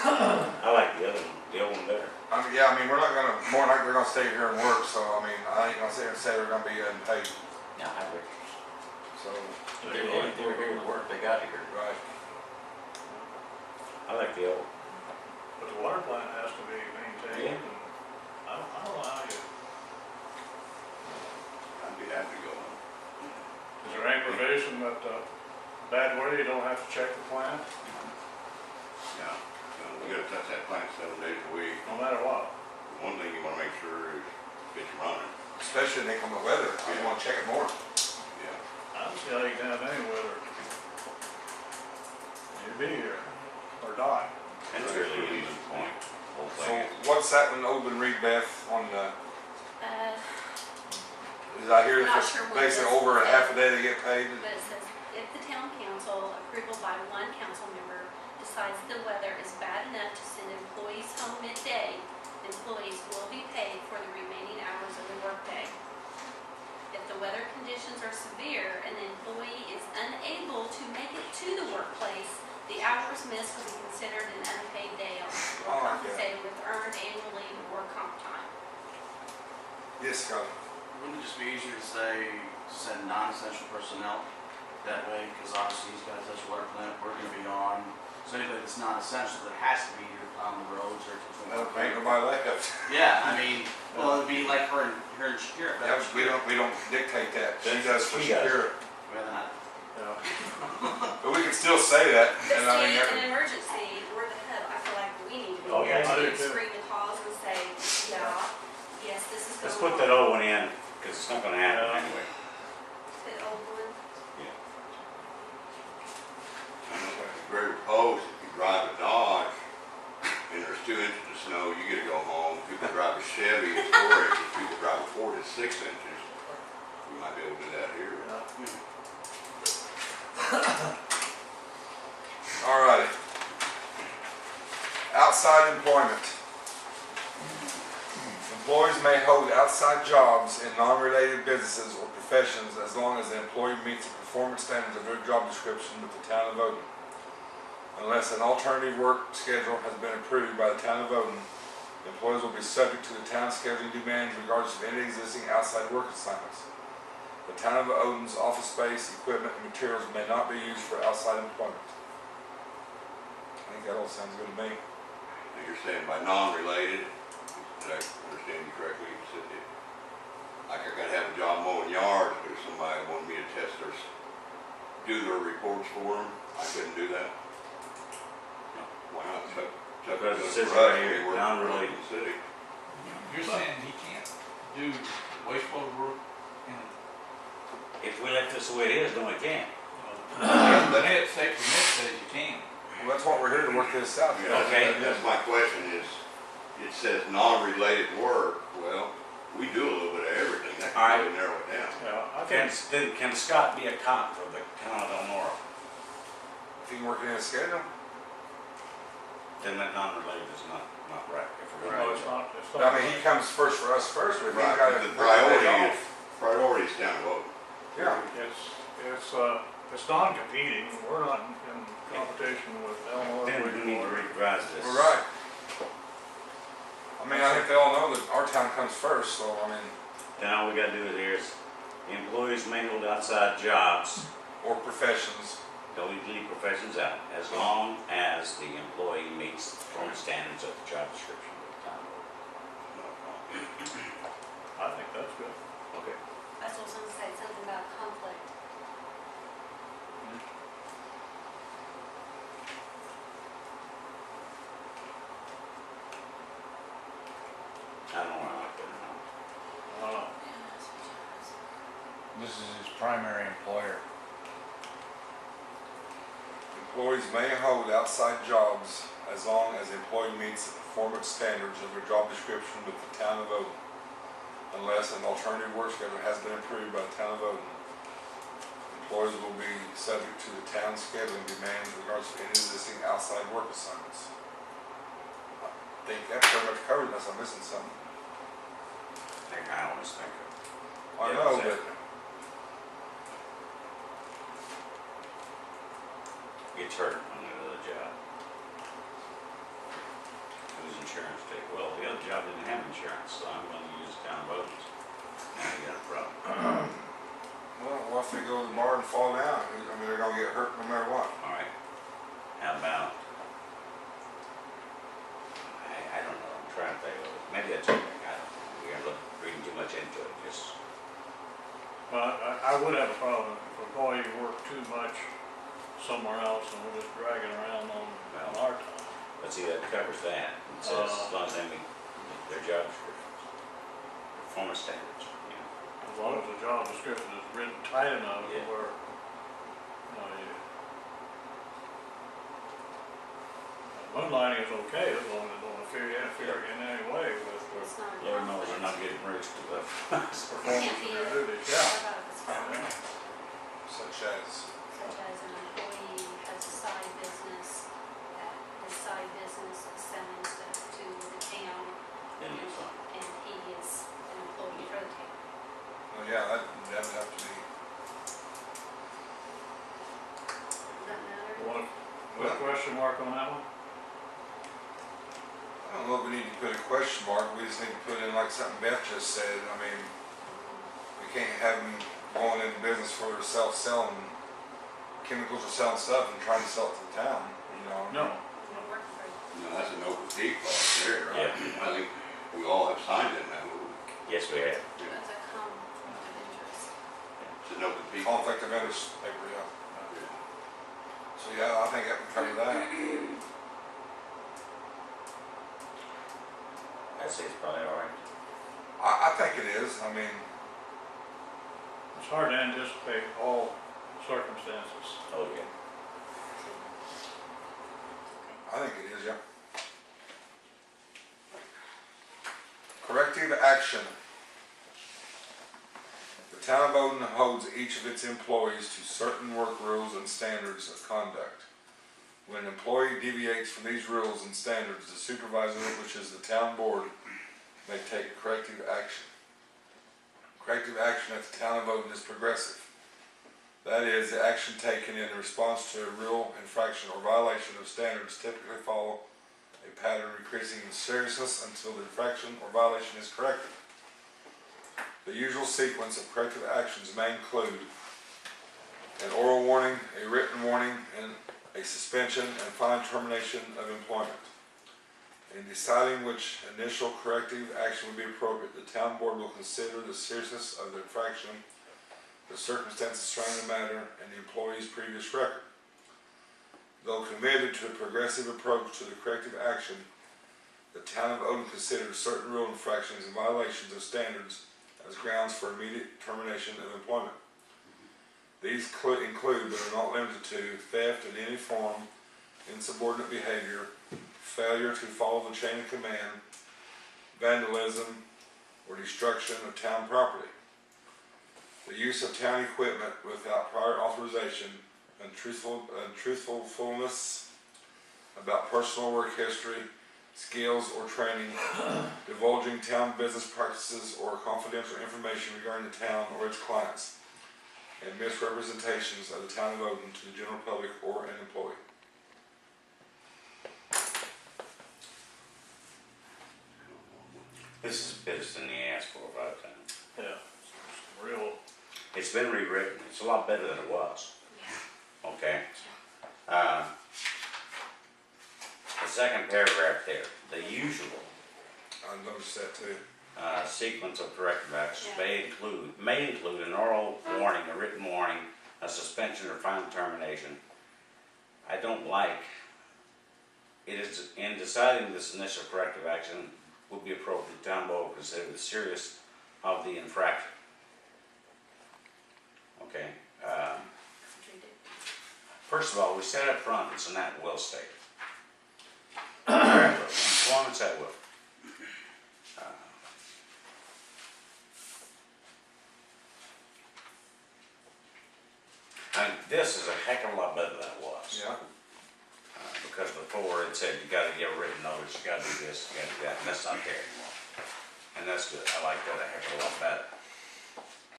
I like the other one, the old one better. I mean, yeah, I mean, we're not gonna, more than likely, we're gonna stay here and work, so, I mean, I ain't gonna sit here and say they're gonna be unpaid, Yeah, I agree. so, They were here to work, they got here. right. I like the old. But the water plant has to be maintained, Yeah. and I don't know how you, I'd be happy to go on. is there any provision that, bad weather, you don't have to check the plant, Yeah, we gotta touch that plant 7 days a week. no matter what? One thing you wanna make sure is it's running. Especially when they come to weather, I wanna check it more. Yeah. I don't see how you can have any weather. You'd be here, or die. That's really the point, whole So, thing. what's that one open read, Beth, on the, is I hear Not that sure what basically this over a says. half a day they get paid? But it says, if the town council, approval by one council member, decides the weather is bad enough to send employees home midday, employees will be paid for the remaining hours of the workday. If the weather conditions are severe and the employee is unable to make it to the workplace, the hours missed will be considered an unpaid day off, or Oh, okay. compensated with earned annual leave or comp time. Yes, Scott. Wouldn't it just be easier to say, send non-essential personnel that way? Because obviously these guys touch water plant, we're gonna be on. So anybody that's not essential, that has to be here on the roads or between. Ain't nobody left. Yeah, I mean, well, it'd be like her and Shakira. Yeah, we don't dictate that. She does for She does. sure. Well, then I- But we can still say that, But and I mean, see, in every- an emergency, we're the hub, I feel like we need to be Oh, there yeah, I do to too. screen the calls and say, yeah, yes, this is going on. Let's put that old one in, because it's not gonna happen Yeah. anyway. The old one. Greater post, if you drive a Dodge and there's 2 inches of snow, you get to go home. People drive a Chevy, it's 4 inches. People drive a Ford, it's 6 inches. We might be able to do that here. all righty. Outside employment. Employees may hold outside jobs in non-related businesses or professions as long as the employee meets the performance standards of their job description with the town of Odin. Unless an alternative work schedule has been approved by the town of Odin, employees will be subject to the town's scheduling demands regardless of any existing outside work assignments. The town of Odin's office space, equipment, and materials may not be used for outside employment. I think that all sounds good to me. And you're saying by non-related, did I understand you correctly? You said that, like I gotta have a job mowing yards, but if somebody wanted me to test their, do their reports for them, I couldn't do that? Why not? Because it says right here, non-related. City. You're saying he can't do wastewater work in, If we left this the way it is, then we can't. the net state permit says you can. Well, that's what we're here to work this out. Yeah, Okay. That's my question is, it says non-related work, well, we do a little bit of everything, that All right. can really narrow it down. Yeah, I Can, think, then can Scott be a cop for the town of Elmore? If you can work in a schedule, Then that non-related is not right. If we're no, gonna it's do not, it's I not. mean, he comes first for us first, but if he's Right, got to. the priority is down the road. Yeah, It's non-competing, we're not in competition with Elmore. Then we need to revise this. we're right. I mean, I think they all know that our town comes first, so I mean, Then all we gotta do here is, the employees may hold outside jobs, or professions. don't need to leave professions out, as long as the employee meets the performance standards of the job description of the town. I think that's good. Okay. That's what I was gonna say, something about conflict. I don't know where I like that or not. This is his primary employer. Employees may hold outside jobs as long as the employee meets the performance standards of their job description with the town of Odin, unless an alternative work schedule has been approved by the town of Odin. Employees will be subject to the town's scheduling demands regardless of any existing outside work assignments. I think that pretty much covers unless I'm missing something. I always think of. I Yeah, know, exactly. but Gets hurt on another job. if they go to the bar and fall down, I mean, they're gonna get hurt no matter what. All right. How about, I don't know, I'm trying to think of it. Maybe that's okay. We're reading too much into it, just, But I would have a problem if an employee worked too much somewhere else and we're just dragging around on our time. let's see, that covers that. It says, as long as they meet their job descriptions, performance standards, you know. As long as the job description is written tight enough to Yeah. where, moonlighting is okay as long as it don't interfere in any way with It's not a Lord knows they're not conflict. getting rich to the performance of their duties, yeah. What about if it's conflict? Such as, Such as an employee has a side business, that his side business is selling stuff to the town, Then it's fine. and he is an employee for the town. well, yeah, that would have to be, Does that matter? What question mark on that one? I don't know if we need to put a question mark, we just need to put in like something Beth just said. I mean, we can't have them going into business for themselves selling chemicals or selling stuff and trying to sell it to the town, you know? No. Not working for you. No, that's an open seat clause there, right? Yeah. I think we all have signed it now. Yes, we have. That's a conflict of interest. It's an open seat. Conflict of interest paper, yeah. So, yeah, I think that would cover that. I'd say it's probably all right. I think it is, I mean, It's hard to anticipate all circumstances. Oh, yeah. I think it is, yeah. Corrective action. The town of Odin holds each of its employees to certain work rules and standards of conduct. When an employee deviates from these rules and standards, the supervisor, which is the town board, may take corrective action. Corrective action at the town of Odin is progressive. That is, the action taken in response to a rule, infraction, or violation of standards typically follow a pattern increasing in seriousness until the infraction or violation is corrected. The usual sequence of corrective actions may include an oral warning, a written warning, and a suspension and final termination of employment. In deciding which initial corrective action would be appropriate, the town board will consider the seriousness of the infraction, the circumstances surrounding the matter, and the employee's previous record. Though committed to a progressive approach to the corrective action, the town of Odin considers certain rule infractions and violations of standards as grounds for immediate termination of employment. These include, but are not limited to, theft in any form, insubordinate behavior, failure to follow the chain of command, vandalism, or destruction of town property. The use of town equipment without prior authorization, untruthfulness about personal work history, skills, or training, divulging town business practices or confidential information regarding the town or its clients, and misrepresentations of the town of Odin to the general public or an employee. This is bit us in the ass 4 or 5 times. Yeah. It's real. It's been rewritten. It's a lot better than it was. Yeah. Okay. The second paragraph there, the usual I noticed that too. sequence of corrective actions may include an oral warning, a written warning, a suspension or final termination. I don't like, it is in deciding this initial corrective action would be appropriate, town board will consider the serious of the infraction. Okay, first of all, we said up front, it's an at-will state. Employment's at will. And this is a heck of a lot better than it was. Yeah. Because before it said you gotta give a written notice, you gotta do this, you gotta do that, and that's not there anymore. And that's good, I like that a heck of a lot better.